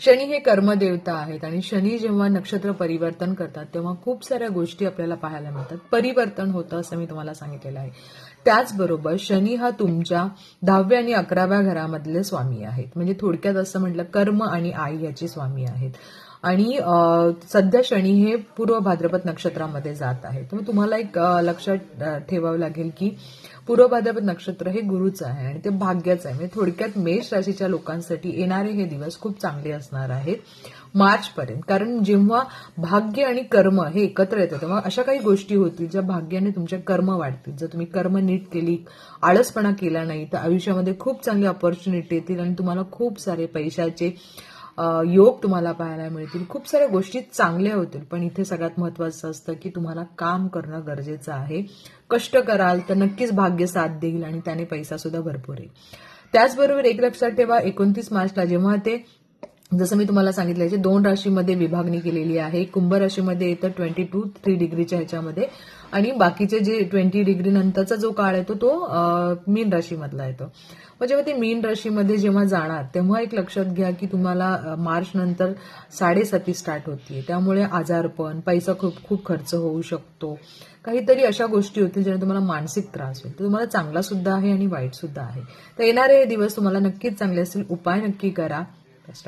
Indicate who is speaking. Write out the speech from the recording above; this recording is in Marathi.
Speaker 1: शनी हे कर्मदेवता आहेत आणि शनी जेव्हा नक्षत्र परिवर्तन करतात तेव्हा खूप साऱ्या गोष्टी आपल्याला पाहायला मिळतात. परिवर्तन होतं असं मी तुम्हाला सांगितलेलं आहे. त्याचबरोबर शनी हा तुमच्या 10व्या आणि 11व्या घरामधले स्वामी आहेत. म्हणजे थोडक्यात असं म्हटलं कर्म आणि आई याचे स्वामी आहेत. आणि सध्या शनी हे पूर्व भाद्रपद नक्षत्रामध्ये जात आहे. तर तुम्हाला एक लक्षात ठेवावं लागेल की पूर्व भाद्रपद नक्षत्र हे गुरुचं आहे आणि ते भाग्याचं आहे. म्हणजे थोडक्यात मेष राशीच्या लोकांसाठी येणारे हे दिवस खूप चांगले असणार आहेत मार्चपर्यंत. कारण जेव्हा भाग्य आणि कर्म हे एकत्र येतं तेव्हा अशा काही गोष्टी होतील ज्या भाग्याने तुमच्या कर्म वाढतील. जर तुम्ही कर्म नीट केली, आळसपणा केला नाही तर आयुष्यामध्ये खूप चांगली ऑपॉर्च्युनिटी येतील आणि तुम्हाला खूप सारे पैशाचे योग तुम्हाला पाहायला मिळतील. खूप साऱ्या गोष्टी चांगल्या होतील. पण इथे सगळ्यात महत्वाचं असतं की तुम्हाला काम करणं गरजेचं आहे. कष्ट कराल तर नक्कीच भाग्य साथ देईल आणि त्याने पैसा सुद्धा भरपूर येईल. त्याचबरोबर एक लक्षात ठेवा 29 मार्चला जेव्हा ते जसं मी तुम्हाला सांगितलं याची 2 राशीमध्ये विभागणी केलेली आहे. कुंभ राशीमध्ये येतं 22-3 डिग्रीच्या ह्याच्यामध्ये आणि बाकीचे जे 20 डिग्री नंतरचा जो काळ येतो तो मीन राशीमधला येतो. मग जेव्हा ते मीन राशीमध्ये जेव्हा जाणार तेव्हा एक लक्षात घ्या की तुम्हाला मार्च नंतर 7.5 स्टार्ट होतीये. त्यामुळे आजारपण, पैसा खूप खर्च होऊ शकतो. काहीतरी अशा गोष्टी होतील ज्याने तुम्हाला मानसिक त्रास होईल. तर तुम्हाला चांगला सुद्धा आहे आणि वाईट सुद्धा आहे. तर येणारे हे दिवस तुम्हाला नक्कीच चांगले असतील. उपाय नक्की करा. Best of